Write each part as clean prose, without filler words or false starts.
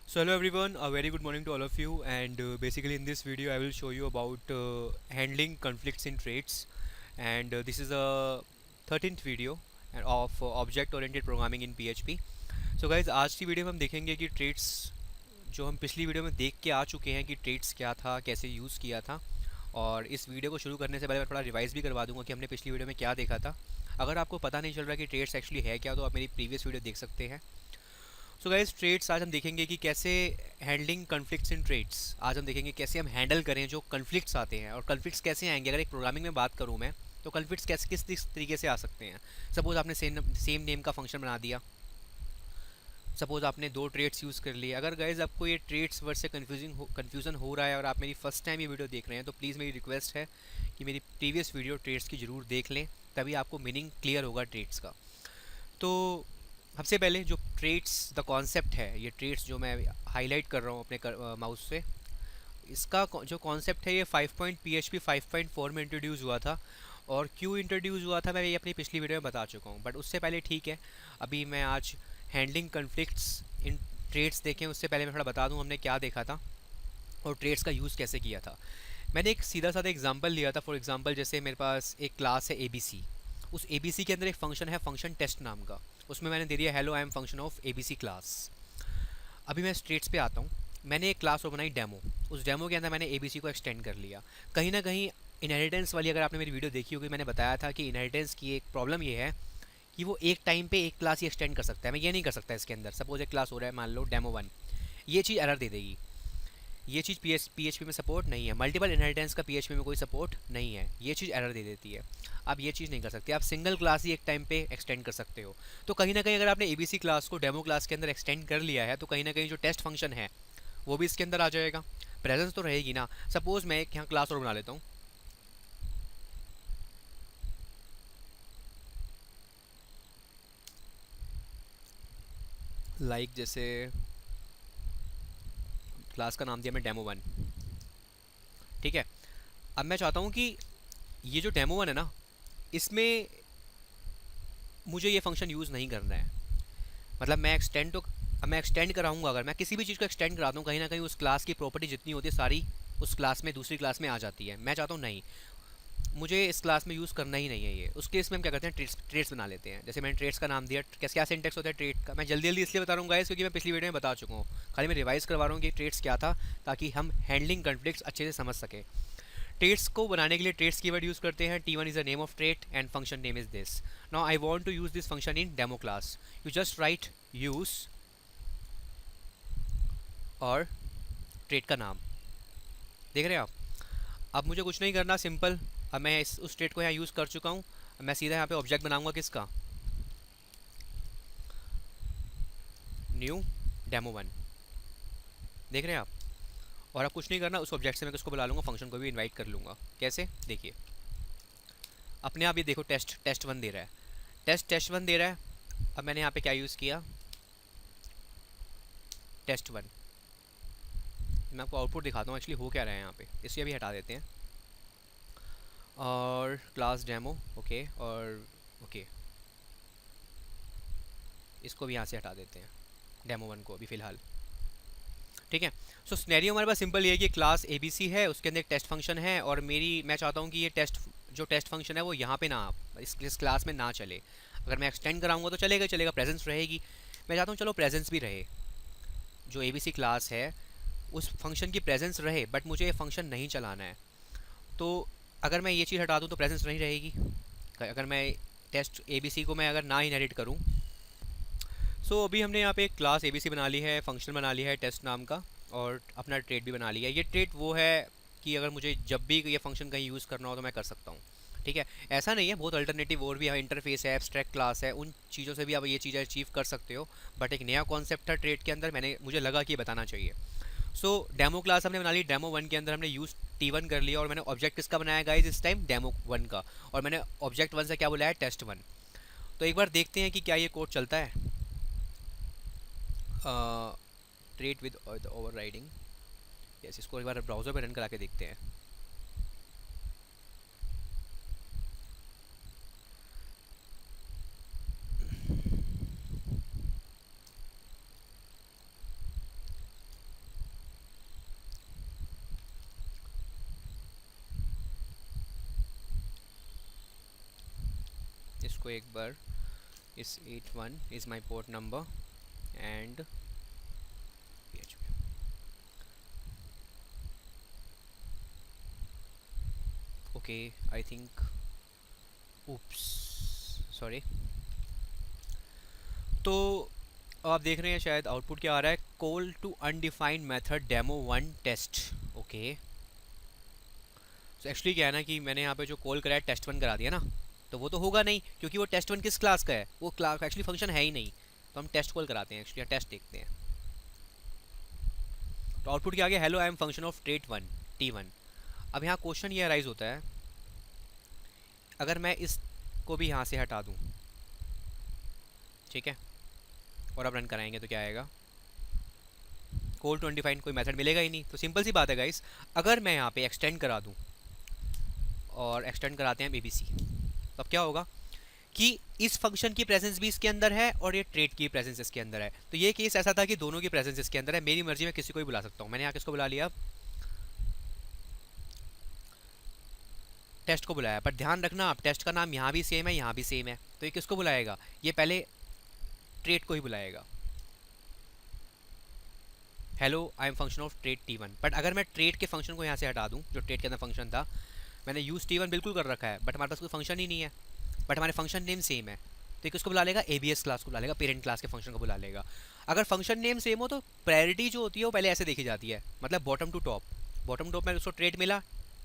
So hello everyone, a very good morning to all of you, and basically in this video I will show you about handling conflicts in traits, and this is a 13th video of object oriented programming in PHP. So guys, आज की video में हम देखेंगे कि trades जो हम पिछली video में देख के आ चुके हैं कि ट्रेड्स क्या था, कैसे यूज़ किया था। और इस वीडियो को शुरू करने से पहले मैं थोड़ा रिवाइज भी करवा दूंगा कि हमने पिछली वीडियो में क्या देखा था। अगर आपको पता नहीं चल रहा कि ट्रेड्स एक्चुअली है क्या, तो आप मेरी प्रीवियस वीडियो देख सकते हैं। सो गाइस, ट्रेड्स आज हम देखेंगे कि कैसे हैंडलिंग कन्फ्लिक्ट्स इन ट्रेड्स। आज हम देखेंगे कैसे हम हैंडल करें जो कन्फ्लिक्ट्स आते हैं, और कन्फ्लिक्ट्स कैसे आएंगे। अगर एक प्रोग्रामिंग में बात करूँ मैं, तो कन्फ्लिक्ट्स कैसे किस तरीके से आ सकते हैं। सपोज आपने सेम नेम का फंक्शन बना दिया, सपोज आपने दो ट्रेड्स यूज़ कर लिए। अगर गाइज आपको ये ट्रेड्स वर्ड से कन्फ्यूज़न हो रहा है और आप मेरी फर्स्ट टाइम ये वीडियो देख रहे हैं, तो प्लीज़ मेरी रिक्वेस्ट है कि मेरी प्रीवियस वीडियो ट्रेड्स की ज़रूर देख लें, तभी आपको मीनिंग क्लियर होगा ट्रेड्स का। तो सबसे पहले जो ट्रेड्स द कॉन्सेप्ट है, ये ट्रेड्स जो मैं हाईलाइट कर रहा हूँ अपने माउस से, इसका जो कॉन्सेप्ट है ये 5.php 5.4 में इंट्रोड्यूस हुआ था। और क्यों इंट्रोड्यूस हुआ था मैं ये अपनी पिछली वीडियो में बता चुका हूँ, बट उससे पहले ठीक है, अभी मैं आज हैंडलिंग कन्फ्लिक्ट्स इन ट्रेड्स देखें उससे पहले मैं थोड़ा बता दूँ हमने क्या देखा था और ट्रेड्स का यूज़ कैसे किया था। मैंने एक सीधा साधा एग्जांपल लिया था। फॉर एग्जांपल, जैसे मेरे पास एक क्लास है ABC। उस ABC के अंदर एक फंक्शन है, फंक्शन टेस्ट नाम का। उसमें मैंने दे दिया hello I am function of ABC class. अभी मैं स्ट्रेट्स पे आता हूँ। मैंने एक क्लास और बनाई डेमो। उस डेमो के अंदर मैंने ABC को एक्सटेंड कर लिया। कहीं ना कहीं इनहेरिटेंस वाली, अगर आपने मेरी वीडियो देखी होगी, मैंने बताया था कि इनहेरिटेंस की एक प्रॉब्लम ये है कि वो एक टाइम पे एक क्लास ही एक्सटेंड कर सकता है। मैं ये नहीं कर सकता इसके अंदर। सपोज एक क्लास हो रहा है, मान लो डेमो 1, ये चीज़ एरर दे देगी। ये चीज़ PHP में सपोर्ट नहीं है। मल्टीपल इनहेरिटेंस का PHP में कोई सपोर्ट नहीं है। ये चीज़ एरर दे देती है। आप ये चीज़ नहीं कर सकते। आप सिंगल क्लास ही एक टाइम पे एक्सटेंड कर सकते हो। तो कहीं ना कहीं अगर आपने ABC क्लास को डेमो क्लास के अंदर एक्सटेंड कर लिया है, तो कहीं ना कहीं जो टेस्ट फंक्शन है वो भी इसके अंदर आ जाएगा। प्रेजेंस तो रहेगी ना। सपोज मैं एक यहाँ क्लास और बना लेता हूँ, जैसे क्लास का नाम दिया मैं डेमो 1। ठीक है। अब मैं चाहता हूँ कि ये जो डेमो 1 है ना, इसमें मुझे ये फंक्शन यूज़ नहीं करना है। मतलब मैं एक्सटेंड कराऊंगा। अगर मैं किसी भी चीज़ को एक्सटेंड कराता हूँ, कहीं ना कहीं उस क्लास की प्रॉपर्टी जितनी होती है सारी उस क्लास में, दूसरी क्लास में आ जाती है। मैं चाहता हूँ नहीं, मुझे इस क्लास में यूज़ करना ही नहीं है ये। उस केस में हम क्या करते हैं, ट्रेड्स बना लेते हैं। जैसे मैंने ट्रेड्स का नाम दिया, कैसे क्या सिंटेक्स होता है ट्रेड का, मैं जल्दी जल्दी इसलिए बता रहा हूँ गाइस क्योंकि मैं पिछली वीडियो में बता चुका हूँ। खाली मैं रिवाइज करवा रहा हूँ कि ट्रेड्स क्या था, ताकि हम हैंडलिंग कन्फ्लिक्ट्स अच्छे से समझ सकें। ट्रेड्स को बनाने के लिए ट्रेड्स कीवर्ड यूज़ करते हैं। T1 is the name of trait and function name is this. Now I want to use this function in demo class. You just write use और ट्रेड का नाम। देख रहे हैं आप। अब मुझे कुछ नहीं करना, सिंपल। अब मैं उस ट्रेड को यहाँ यूज़ कर चुका हूँ। मैं सीधा यहाँ पे ऑब्जेक्ट बनाऊंगा किसका, न्यू डेमो 1। देख रहे हैं आप। और अब कुछ नहीं करना, उस ऑब्जेक्ट से मैं किसको बुला लूँगा, फंक्शन को भी इन्वाइट कर लूँगा। कैसे, देखिए अपने आप। ये देखो टेस्ट 1 दे रहा है, टेस्ट 1 दे रहा है। अब मैंने यहाँ पे क्या यूज़ किया, टेस्ट 1। मैं आपको आउटपुट दिखाता हूँ एक्चुअली हो क्या रहा है यहाँ पे। इसे भी हटा देते हैं, और क्लास डेमो, ओके, और ओके, इसको भी यहाँ से हटा देते हैं, डेमो 1 को अभी फ़िलहाल। ठीक है। सो स्नैरियो हमारे पास सिंपल ये है कि क्लास ABC है, उसके अंदर एक टेस्ट फंक्शन है, और मैं चाहता हूँ कि ये जो टेस्ट फंक्शन है वो यहाँ पे ना, इस क्लास में ना चले। अगर मैं एक्सटेंड कराऊंगा तो चलेगा चलेगा, प्रेजेंस रहेगी। मैं चाहता हूँ चलो प्रेजेंस भी रहे, जो ABC क्लास है उस फंक्शन की प्रेजेंस रहे, बट मुझे ये फंक्शन नहीं चलाना है। तो अगर मैं ये चीज़ हटा दूँ तो प्रेजेंस नहीं रहेगी। अगर मैं टेस्ट ABC को मैं अगर ना इनहेरिट करूँ। सो अभी हमने यहाँ पे एक क्लास ABC बना ली है, फंक्शन बना लिया है टेस्ट नाम का, और अपना ट्रेड भी बना लिया है। ये ट्रेड वो है कि अगर मुझे जब भी ये फंक्शन कहीं यूज़ करना हो तो मैं कर सकता हूँ। ठीक है। ऐसा नहीं है, बहुत अल्टरनेटिव और भी है, इंटरफेस है, एब्स्ट्रैक्ट क्लास है, उन चीज़ों से भी आप ये चीज़ें अचीव कर सकते हो। बट एक नया कॉन्सेप्ट था ट्रेड के अंदर, मुझे लगा कि ये बताना चाहिए। सो डेमो क्लास हमने बना ली, डेमो 1 के अंदर हमने यूज़ T1 कर लिया, और मैंने ऑब्जेक्ट किसका बनाया गाइस इस टाइम, डेमो 1 का। और मैंने ऑब्जेक्ट 1 से क्या बुलाया, टेस्ट 1। तो एक बार देखते हैं कि क्या ये कोड चलता है। Trade with over riding, yes, इसको एक बार ब्राउज़र पे रन करा के देखते हैं। इसको एक बार, इस 81 is my port number and PHP। Okay, I think, oops, sorry. तो अब आप देख रहे हैं शायद आउटपुट क्या आ रहा है, call to undefined method demo 1 test. Okay, तो एक्चुअली क्या है ना कि मैंने यहाँ पे जो कॉल करा है टेस्ट 1 करा दिया ना, तो वो तो होगा नहीं क्योंकि वो टेस्ट 1 किस क्लास का है, वो क्लास एक्चुअली फंक्शन है ही नहीं, तो हम टेस्ट कॉल कराते हैं, एक्चुअली टेस्ट देखते हैं। तो आउटपुट क्या आ गया, hello I am function of trait 1 T1। अब यहाँ क्वेश्चन ये अराइज होता है, अगर मैं इसको भी यहाँ से हटा दूँ, ठीक है, और अब रन कराएंगे तो क्या आएगा, कॉल टू अनडिफाइंड कोई मेथड मिलेगा ही नहीं। तो सिंपल सी बात है गाइस, अगर मैं यहाँ पे एक्सटेंड करा दूँ, और एक्सटेंड कराते हैं BBC, तब क्या होगा कि इस फंक्शन की प्रेजेंस भी इसके अंदर है और ये ट्रेट की प्रेजेंस इसके अंदर है। तो ये केस ऐसा था कि दोनों की प्रेजेंस इसके अंदर है, मेरी मर्जी में किसी को भी बुला सकता हूँ। मैंने यहाँ किसको बुला लिया, टेस्ट को बुलाया, पर ध्यान रखना आप टेस्ट का नाम यहाँ भी सेम है, यहाँ भी सेम है, तो ये किसको बुलाएगा, ये पहले ट्रेट को ही बुलाएगा, hello I am function of trait T1। But अगर मैं ट्रेट के फंक्शन को यहाँ से हटा दूँ, जो ट्रेट के अंदर फंक्शन था, मैंने यूज T1 बिल्कुल कर रखा है, बट हमारे पास कोई फंक्शन ही नहीं है, बट हमारे फंक्शन नेम सेम है, तो ये किसको बुला लेगा, ABS क्लास को बुला लेगा, पेरेंट क्लास के फंक्शन को बुला लेगा। अगर फंक्शन नेम सेम हो तो प्रायोरिटी जो होती है वो पहले ऐसे देखी जाती है, मतलब bottom to top, bottom top में उसको ट्रेट मिला,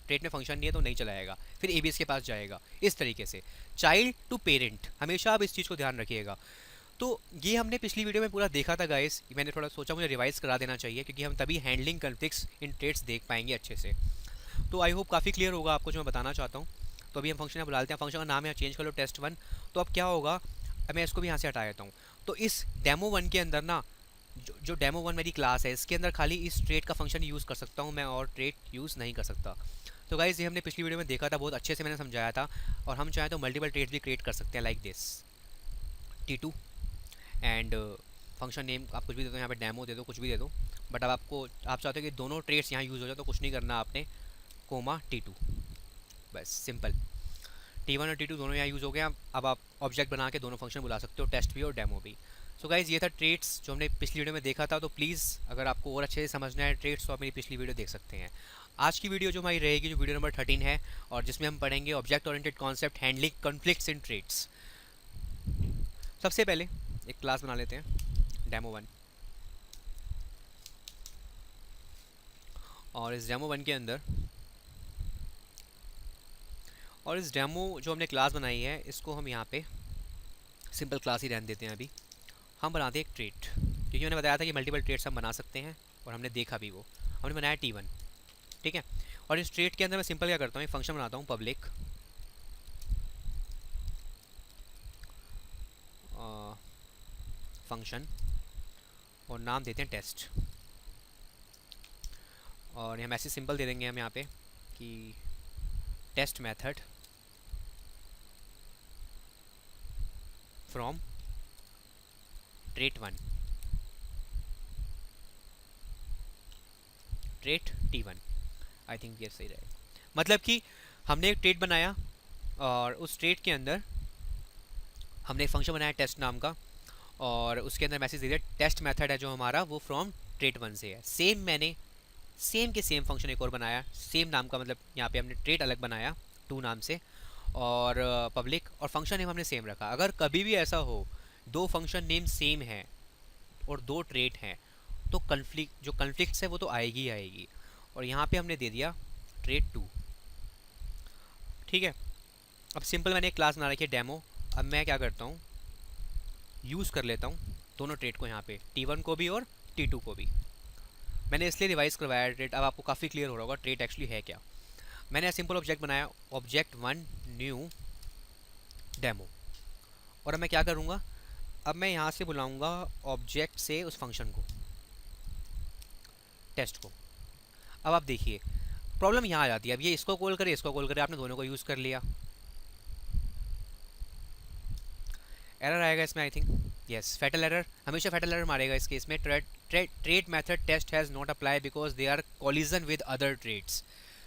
ट्रेट में फंक्शन नहीं है तो नहीं चलाएगा, फिर ABS के पास जाएगा, इस तरीके से चाइल्ड टू पेरेंट, हमेशा आप इस चीज़ को ध्यान रखिएगा। तो ये हमने पिछली वीडियो में पूरा देखा था गाइस, मैंने थोड़ा सोचा मुझे रिवाइज करा देना चाहिए क्योंकि हम तभी हैंडलिंग कॉन्फ्लिक्ट्स इन ट्रेड्स देख पाएंगे अच्छे से। तो आई होप काफ़ी क्लियर होगा आपको जो मैं बताना चाहता हूँ। तो अभी हम फंक्शन यहाँ बुला लेते हैं, फंक्शन का नाम यहाँ चेंज कर लो टेस्ट 1। तो अब क्या होगा, अब मैं इसको भी यहाँ से हटा देता हूँ। तो इस डेमो 1 के अंदर ना, जो डेमो 1 मेरी क्लास है, इसके अंदर खाली इस ट्रेड का फंक्शन यूज़ कर सकता हूँ मैं, और ट्रेड यूज़ नहीं कर सकता। तो गाइस ये हमने पिछली वीडियो में देखा था, बहुत अच्छे से मैंने समझाया था, और हम चाहें तो मल्टीपल ट्रेड्स भी क्रिएट कर सकते हैं like this T2 and function name आप कुछ भी दे दो, यहाँ पे डेमो दे दो, कुछ भी दे दो, बट अब आप चाहते हो कि दोनों ट्रेड्स यहाँ यूज़ हो जाए, तो कुछ नहीं करना आपने, कोमा T2, बस सिंपल। T1 और T2 दोनों यहाँ यूज़ हो गया। अब आप ऑब्जेक्ट बना के दोनों फंक्शन बुला सकते हो, टेस्ट भी और डेमो भी। सो गाइज ये था ट्रेड्स जो हमने पिछली वीडियो में देखा था। तो प्लीज़ अगर आपको और अच्छे से समझना है ट्रेड्स तो आप मेरी पिछली वीडियो देख सकते हैं। आज की वीडियो जो हमारी रहेगी, जो वीडियो नंबर 13 है, और जिसमें हम पढ़ेंगे object oriented concept handling conflicts in traits. सबसे पहले एक क्लास बना लेते हैं डेमो 1, और इस डेमो 1 के अंदर, और इस डेमो जो हमने क्लास बनाई है इसको हम यहाँ पे सिंपल क्लास ही रहने देते हैं। अभी हम बनाते हैं एक ट्रेट, क्योंकि मैंने बताया था कि मल्टीपल ट्रेट्स हम बना सकते हैं, और हमने देखा भी, वो हमने बनाया T1, ठीक है। और इस ट्रेट के अंदर मैं सिंपल क्या करता हूँ, एक फंक्शन बनाता हूँ पब्लिक फंक्शन, और नाम देते हैं टेस्ट, और यहाँ मैसेज सिंपल दे देंगे हम यहाँ पे कि test method from trait 1 trait T1। I think ये सही रहेगा, मतलब कि हमने एक ट्रेट बनाया, और उस ट्रेट के अंदर हमने एक फंक्शन बनाया टेस्ट नाम का, और उसके अंदर मैसेज दे दिया टेस्ट मेथड है जो हमारा, वो फ्रॉम ट्रेट 1 से है। सेम मैंने सेम के सेम फंक्शन एक और बनाया सेम नाम का, मतलब यहाँ पे हमने ट्रेट अलग बनाया 2 नाम से, और पब्लिक और फंक्शन नेम हमने सेम रखा। अगर कभी भी ऐसा हो दो फंक्शन नेम सेम है और दो ट्रेट हैं, तो जो कन्फ्लिक्ट्स है वो तो आएगी ही आएगी। और यहाँ पे हमने दे दिया ट्रेट 2, ठीक है। अब सिंपल मैंने एक क्लास बना रखी है डेमो। अब मैं क्या करता हूँ, यूज़ कर लेता हूँ दोनों ट्रेट को, यहाँ पे T1 को भी और T2 को भी। मैंने इसलिए रिवाइज करवाया ट्रेट, अब आपको काफ़ी क्लियर हो रहा होगा ट्रेट एक्चुअली है क्या। मैंने सिंपल ऑब्जेक्ट बनाया, ऑब्जेक्ट 1 न्यू डेमो, और अब मैं क्या करूँगा, अब मैं यहाँ से बुलाऊँगा ऑब्जेक्ट से उस फंक्शन को, टेस्ट को। अब आप देखिए प्रॉब्लम यहाँ आ जाती है, अब ये इसको कॉल करे इसको कॉल करे, आपने दोनों को यूज़ कर लिया, एरर आएगा इसमें I think, yes fatal error, हमेशा फैटल एरर मारेगा इस केस में। Trait method test has not apply because they are collision with other traits.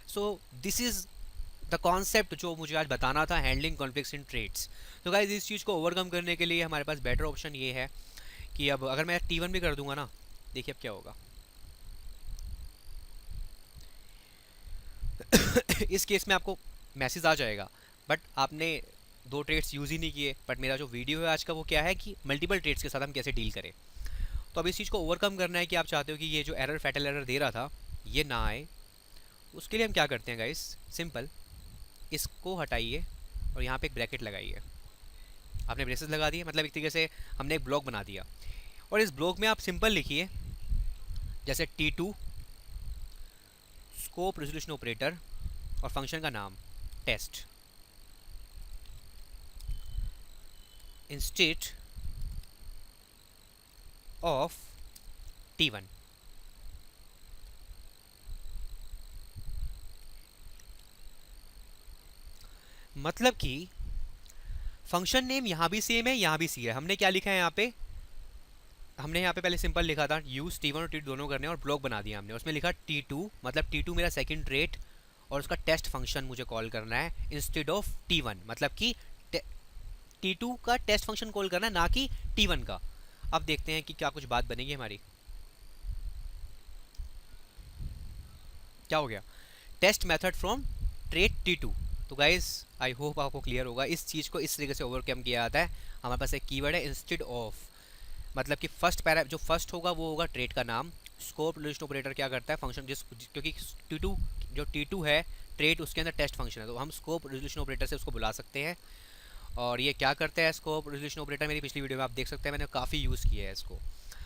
So this is the concept जो मुझे आज बताना था, हैंडलिंग कॉन्फ्लिक्ट्स इन ट्रेड्स। तो गाइस इस चीज़ को ओवरकम करने के लिए हमारे पास बेटर ऑप्शन ये है कि अब अगर मैं T1 भी कर दूंगा ना, देखिए अब क्या होगा। इस केस में आपको मैसेज आ जाएगा, बट आपने दो ट्रेड्स यूज़ ही नहीं किए। बट मेरा जो वीडियो है आज का वो क्या है कि मल्टीपल ट्रेड्स के साथ हम कैसे डील करें। तो अब इस चीज़ को ओवरकम करना है कि आप चाहते हो कि ये जो एरर, फैटल एरर दे रहा था, ये ना आए। उसके लिए हम क्या करते हैं गाइस, सिंपल, इसको हटाइए और यहाँ पे एक ब्रैकेट लगाइए। आपने ब्रेसेस लगा दिए, मतलब एक तरीके से हमने एक ब्लॉक बना दिया। और इस ब्लॉक में आप सिंपल लिखिए, जैसे T2 स्कोप रेजोल्यूशन ऑपरेटर और फंक्शन का नाम टेस्ट इंस्टेड ऑफ T1। मतलब कि फंक्शन नेम यहाँ भी सेम है, यहाँ भी सी है। हमने क्या लिखा है यहाँ पे, हमने यहाँ पे पहले सिंपल लिखा था यूज T1 और T2 दोनों करने, और ब्लॉक बना दिया हमने। उसमें लिखा T2, मतलब T2 मेरा सेकंड रेट और उसका टेस्ट फंक्शन मुझे कॉल करना है इंस्टेड ऑफ T1, मतलब कि T2 का टेस्ट फंक्शन कॉल करना है, ना कि T1 का। अब देखते हैं कि क्या कुछ बात बनेगी हमारी। क्या हो गया, test method from trait T2। तो गाइज आई होप आपको क्लियर होगा, इस चीज़ को इस तरीके से ओवरकम किया जाता है। हमारे पास एक कीवर्ड है इंस्टेड ऑफ, मतलब कि फर्स्ट पैरा जो फर्स्ट होगा वो होगा ट्रेड का नाम। स्कोप रेजोल्यूशन ऑपरेटर क्या करता है, फंक्शन क्योंकि T2 जो T2 है ट्रेड, उसके अंदर टेस्ट फंक्शन है, तो हम स्कोप रेजोल्यूशन ऑपरेटर से उसको बुला सकते हैं। और ये क्या करता है स्कोप रेजोल्यूशन ऑपरेटर, मेरी पिछली वीडियो में आप देख सकते हैं, मैंने काफ़ी यूज़ किया है इसको।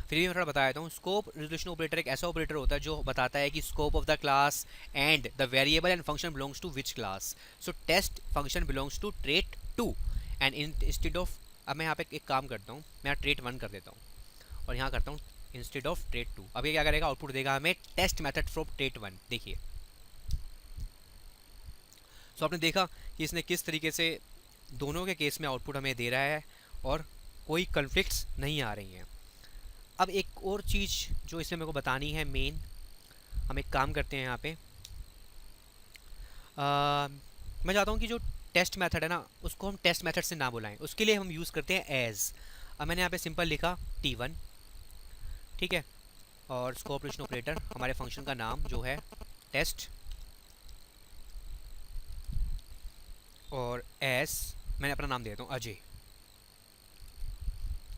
फिर भी मैं थोड़ा बता देता हूँ। स्कोप रेजोल्यूशन ऑपरेटर एक ऐसा ऑपरेटर होता है जो बताता है कि scope of the class and the variable and function belongs to which class. So test function belongs to trait 2 and instead of, अब मैं यहाँ पे एक काम करता हूँ, मैं यहाँ ट्रेट 1 कर देता हूँ और यहाँ करता हूँ इंस्टेड ऑफ ट्रेट 2। अब ये क्या करेगा, आउटपुट देगा हमें टेस्ट मेथड फ्रॉम ट्रेट 1। देखिए, सो आपने देखा कि इसने किस तरीके से दोनों के केस में आउटपुट हमें दे रहा है और कोई कन्फ्लिक्ट्स नहीं आ रही हैं। अब एक और चीज़ जो इसमें मेरे को बतानी है मेन, हम एक काम करते हैं यहाँ पे, मैं चाहता हूँ कि जो टेस्ट मेथड है ना उसको हम टेस्ट मेथड से ना बुलाएं, उसके लिए हम यूज़ करते हैं एज। अब मैंने यहाँ पे सिंपल लिखा T1, ठीक है, और स्कोप रेजोल्यूशन ऑपरेटर, हमारे फंक्शन का नाम जो है टेस्ट, और एस मैंने अपना नाम दे देता हूँ अजय,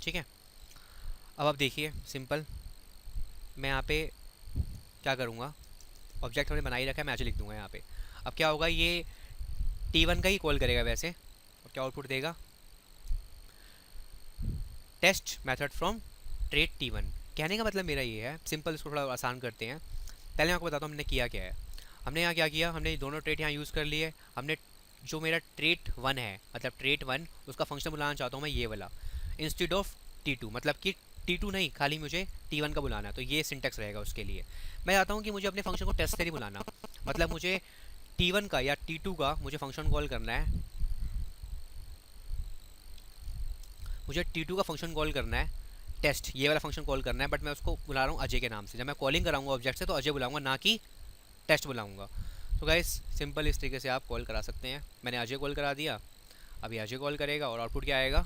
ठीक है। अब आप देखिए सिंपल, मैं यहाँ पे क्या करूँगा, ऑब्जेक्ट हमने बना ही रखा है, मैं अजय लिख दूंगा यहाँ पे। अब क्या होगा, ये T1 का ही कॉल करेगा वैसे, और क्या आउटपुट देगा, test method from trait T1। कहने का मतलब मेरा ये है, सिंपल इसको थोड़ा आसान करते हैं। पहले मैं आपको बताता हूँ हमने किया क्या है। हमने यहाँ क्या किया, हमने दोनों ट्रेट यहाँ यूज़ कर लिए। हमने जो मेरा ट्रेट 1 है, मतलब ट्रेट 1 उसका फंक्शन बुलाना चाहता हूँ मैं ये वाला, इंस्टेड ऑफ T2, मतलब कि T2 नहीं, खाली मुझे T1 का बुलाना है, तो ये सिंटेक्स रहेगा उसके लिए। मैं चाहता हूँ कि मुझे अपने फंक्शन को टेस्ट से नहीं बुलाना, मतलब मुझे T1 का या T2 का मुझे फंक्शन कॉल करना है, मुझे T2 का फंक्शन कॉल करना है टेस्ट, ये वाला फंक्शन कॉल करना है, बट मैं उसको बुला रहा हूँ अजय के नाम से। जब मैं कॉलिंग कराऊंगा ऑब्जेक्ट से तो अजय बुलाऊंगा, ना कि टेस्ट बुलाऊंगा। तो गाइस सिंपल इस तरीके से आप कॉल करा सकते हैं। मैंने अजय कॉल करा दिया, अभी अजय कॉल करेगा और आउटपुट क्या आएगा,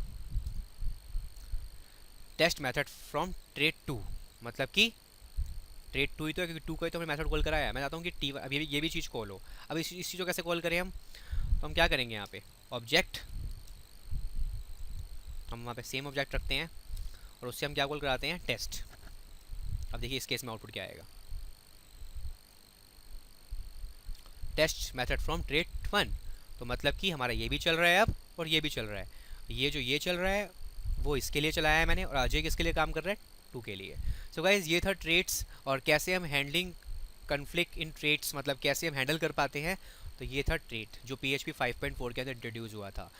टेस्ट मेथड फ्रॉम ट्रेट 2, मतलब कि ट्रेट 2 ही तो है क्योंकि 2 का ही तो हमने मेथड कॉल कराया है। मैं चाहता हूँ कि T1 अब ये भी चीज़ कॉल हो। अब इस चीज़ को कैसे कॉल करें हम, तो हम क्या करेंगे, यहाँ पे ऑब्जेक्ट, हम वहाँ पे सेम ऑब्जेक्ट रखते हैं और उससे हम क्या कॉल कराते हैं, टेस्ट। अब देखिए इस केस में आउटपुट क्या आएगा, टेस्ट मेथड फ्रॉम ट्रेट 1। तो मतलब कि हमारा ये भी चल रहा है अब और ये भी चल रहा है। ये जो ये चल रहा है वो इसके लिए चलाया है मैंने, और अजय किसके लिए काम कर रहा है, 2 के लिए। सो गाइज ये था ट्रेट्स और कैसे हम हैंडलिंग कन्फ्लिक्ट इन ट्रेट्स, मतलब कैसे हम हैंडल कर पाते हैं। तो ये था ट्रेट जो PHP 5.4 के अंदर इंट्रोड्यूस हुआ था।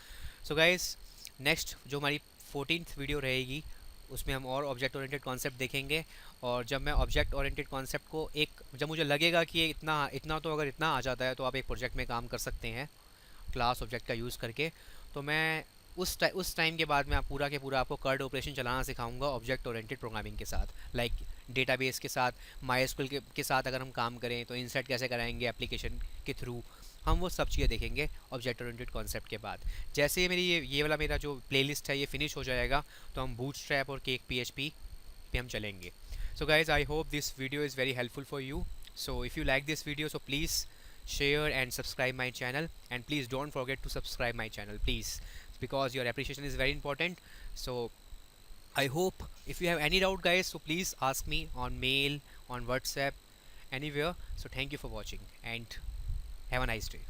सो गाइज नेक्स्ट जो हमारी 14th वीडियो रहेगी उसमें हम और ऑब्जेक्ट ओरिएंटेड कॉन्सेप्ट देखेंगे। और जब मैं ऑब्जेक्ट ओरिएंटेड कॉन्सेप्ट को जब मुझे लगेगा कि ये इतना तो अगर इतना आ जाता है तो आप एक प्रोजेक्ट में काम कर सकते हैं क्लास ऑब्जेक्ट का यूज़ करके, तो मैं उस टाइम के बाद मैं पूरा के पूरा आपको कर्ड ऑपरेशन चलाना सिखाऊंगा ऑब्जेक्ट ओरिएंटेड प्रोग्रामिंग के साथ, लाइक डेटाबेस के साथ, MySQL के साथ अगर हम काम करें तो इंसर्ट कैसे कराएंगे एप्लीकेशन के थ्रू, हम वो सब चीज़ें देखेंगे ऑब्जेक्ट ओरिएंटेड कॉन्सेप्ट के बाद। जैसे ही मेरी ये वाला मेरा जो प्लेलिस्ट है ये फिनिश हो जाएगा तो हम बूटस्ट्रैप और केक पीएचपी पे हम चलेंगे। So guys, I hope this video is very helpful for you. So if you like this video, so please share and subscribe my channel, and please don't forget to subscribe my channel, please, because your appreciation is very important. So I hope, if you have any doubt guys, so please ask me on mail, on WhatsApp, anywhere. So thank you for watching and have a nice day.